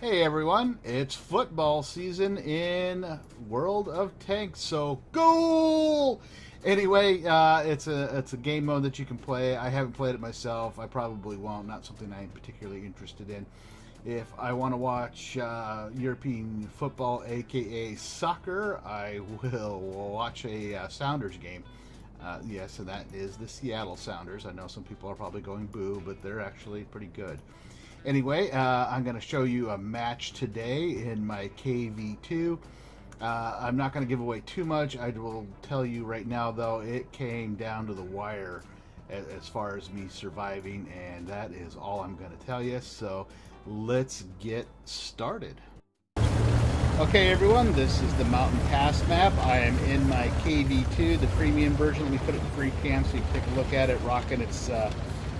Hey everyone, it's football season in World of Tanks, so goal! Anyway, it's a game mode that you can play. I haven't played it myself. I probably won't. Not something I'm particularly interested in. If I want to watch European football, aka soccer, I will watch a Sounders game. Yes, and that is the Seattle Sounders. I know some people are probably going boo, but they're actually pretty good. Anyway, I'm going to show you a match today in my KV2. I'm not going to give away too much. I will tell you right now, though, it came down to the wire as far as me surviving, and that is all I'm going to tell you. So let's get started. Okay, everyone, this is the Mountain Pass map. I am in my KV2, the premium version. Let me put it in free cam so you can take a look at it, rocking its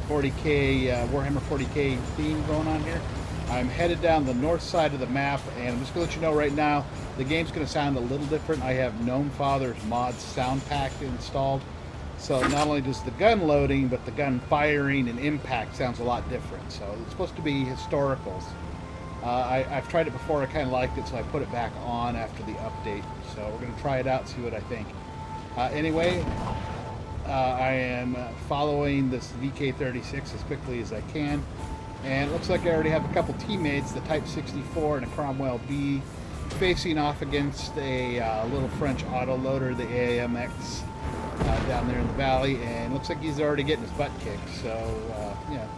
40K, Warhammer 40K theme going on here. I'm headed down the north side of the map, and I'm just going to let you know right now, the game's going to sound a little different. I have Gnome Father's mod sound pack installed, so not only does the gun loading, but the gun firing and impact sounds a lot different. So it's supposed to be historicals. I've tried it before, I kind of liked it, so I put it back on after the update. So we're going to try it out, see what I think. Anyway, I am following this VK36 as quickly as I can, and it looks like I already have a couple teammates, the Type 64 and a Cromwell B, facing off against a little French autoloader, the AMX, down there in the valley, and looks like he's already getting his butt kicked, so yeah.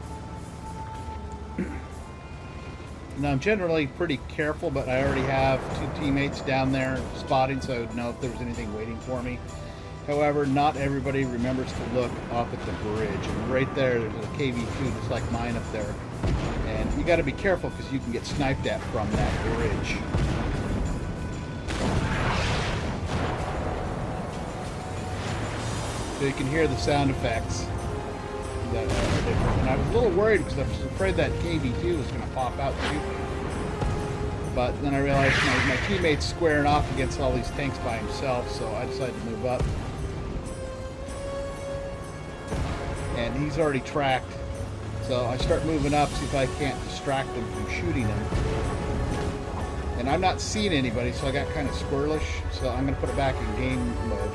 Now, I'm generally pretty careful, but I already have two teammates down there spotting, so I would know if there was anything waiting for me. However, not everybody remembers to look up at the bridge. And right there's a KV2 just like mine up there. And you got to be careful because you can get sniped at from that bridge. So you can hear the sound effects that are different. And I was a little worried because I was afraid that KV2 was going to pop out and shoot me. But then I realized my teammate's squaring off against all these tanks by himself, so I decided to move up. And he's already tracked, so I start moving up, see if I can't distract him from shooting him. And I'm not seeing anybody, so I got kind of squirrelish, so I'm going to put it back in game mode.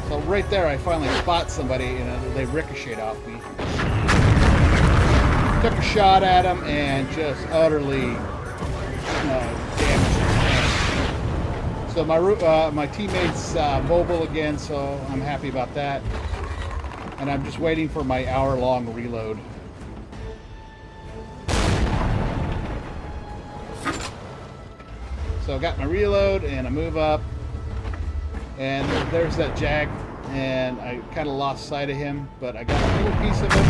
So right there, I finally spot somebody, and they ricochet off me. Took a shot at him and just utterly damaged his tank. So my teammate's mobile again, so I'm happy about that. And I'm just waiting for my hour-long reload. So I got my reload and I move up, and there's that Jag, and I kind of lost sight of him, but I got a little piece of him.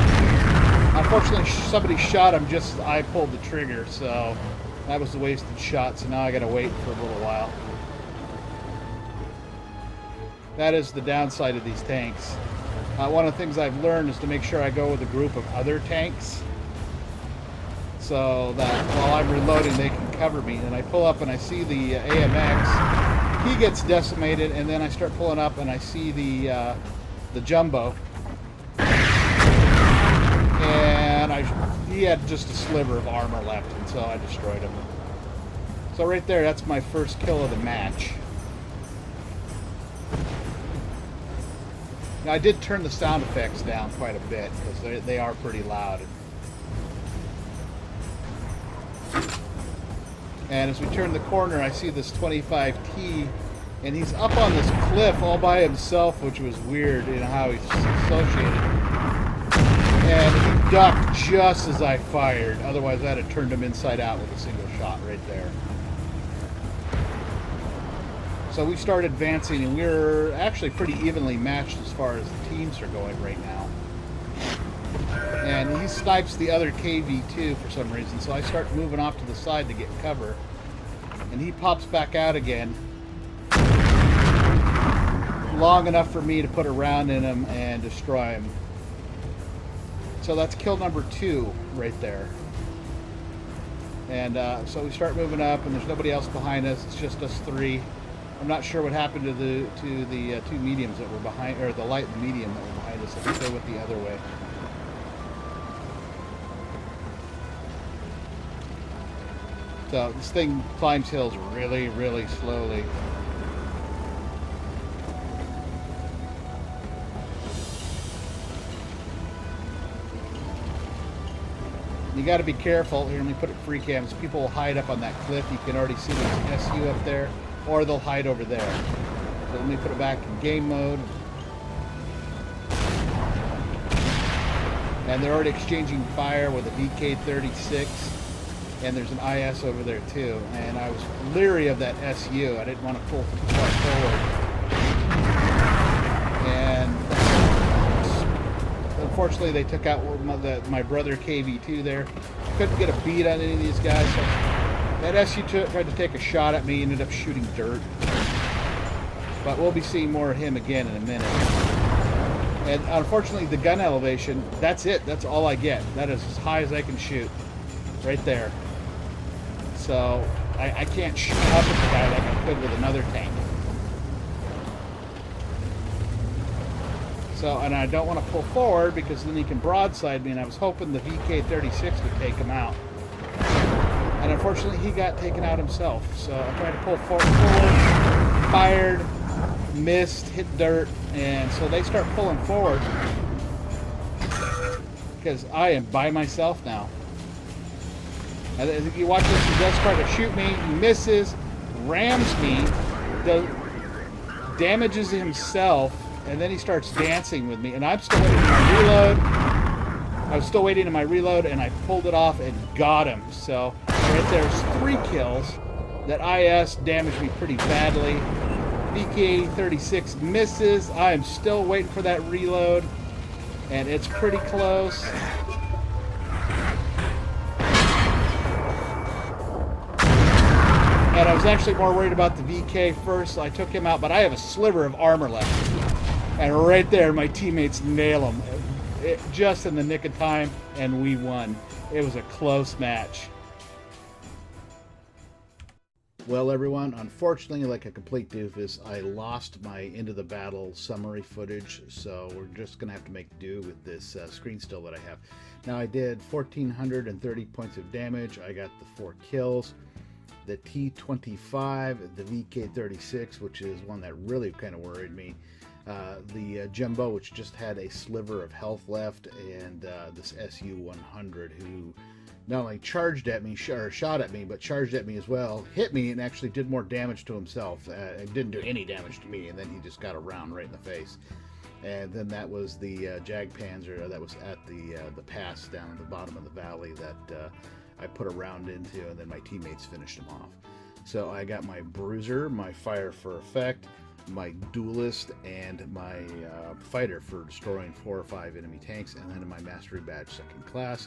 Unfortunately, somebody shot him just as I pulled the trigger, so that was a wasted shot, so now I gotta wait for a little while. That is the downside of these tanks. One of the things I've learned is to make sure I go with a group of other tanks, so that while I'm reloading they can cover me. And I pull up and I see the AMX, he gets decimated, and then I start pulling up and I see the Jumbo. And he had just a sliver of armor left, and so I destroyed him. So right there, that's my first kill of the match. Now, I did turn the sound effects down quite a bit, because they are pretty loud. And as we turn the corner, I see this 25T, and he's up on this cliff all by himself, which was weird in how he's associated. And he ducked just as I fired. Otherwise, I'd have turned him inside out with a single shot right there. So we started advancing, and we're actually pretty evenly matched as far as the teams are going right now. And he snipes the other KV2 for some reason, so I start moving off to the side to get cover. And he pops back out again, long enough for me to put a round in him and destroy him. So that's kill number 2 right there. And so we start moving up, and there's nobody else behind us. It's just us 3. I'm not sure what happened to the two mediums that were behind, or the light and the medium that were behind us. I think they went the other way. So this thing climbs hills really, really slowly. You got to be careful. Here, let me put it free cams. People will hide up on that cliff. You can already see the SU up there, or they'll hide over there. So let me put it back in game mode. And they're already exchanging fire with a VK-36, and there's an IS over there too. And I was leery of that SU. I didn't want to pull too far forward. And unfortunately, they took out my brother KV2 there. Couldn't get a beat on any of these guys. So that SU tried to take a shot at me, ended up shooting dirt. But we'll be seeing more of him again in a minute. And unfortunately, the gun elevation, that's it. That's all I get. That is as high as I can shoot. Right there. So I can't shoot up at the guy like I could with another tank. So, and I don't want to pull forward because then he can broadside me, and I was hoping the VK-36 would take him out. And unfortunately, he got taken out himself. So I tried to pull forward, fired, missed, hit dirt, and so they start pulling forward because I am by myself now. And if you watch this, he does try to shoot me, he misses, rams me, damages himself, and then he starts dancing with me, and I'm still waiting in my reload. I was still waiting in my reload, and I pulled it off and got him. So right there's 3 kills. That IS damaged me pretty badly. VK-36 misses. I am still waiting for that reload, and it's pretty close. And I was actually more worried about the VK first, so I took him out, but I have a sliver of armor left. And right there, my teammates nail him. Just in the nick of time, and we won. It was a close match. Well, everyone, unfortunately, like a complete doofus, I lost my Into the Battle summary footage, so we're just going to have to make do with this screen still that I have. Now, I did 1,430 points of damage. I got the 4 kills. The T-25, the VK-36, which is one that really kind of worried me. The Jumbo, which just had a sliver of health left, and this SU-100, who not only charged at me, or shot at me, but charged at me as well, hit me, and actually did more damage to himself. It didn't do any damage to me, and then he just got a round right in the face. And then that was the Jag Panzer that was at the pass down at the bottom of the valley that I put a round into, and then my teammates finished him off. So I got my Bruiser, my Fire for Effect, my Duelist, and my Fighter for destroying 4 or 5 enemy tanks, and then my Mastery Badge 2nd class.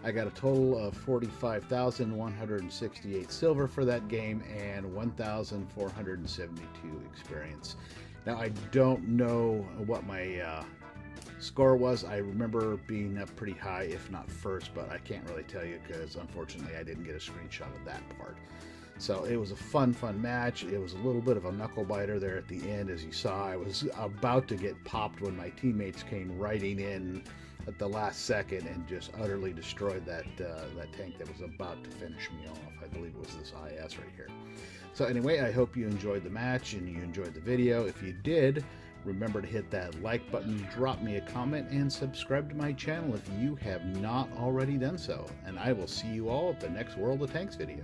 I got a total of 45,168 silver for that game and 1,472 experience. Now, I don't know what my score was. I remember being up pretty high, if not first, but I can't really tell you because unfortunately I didn't get a screenshot of that part. So it was a fun match. It was a little bit of a knuckle biter there at the end. As you saw, I was about to get popped when my teammates came riding in at the last second and just utterly destroyed that tank that was about to finish me off. I believe it was this IS right here. So anyway, I hope you enjoyed the match and you enjoyed the video. If you did, remember to hit that like button, drop me a comment, and subscribe to my channel if you have not already done so. And I will see you all at the next World of Tanks video.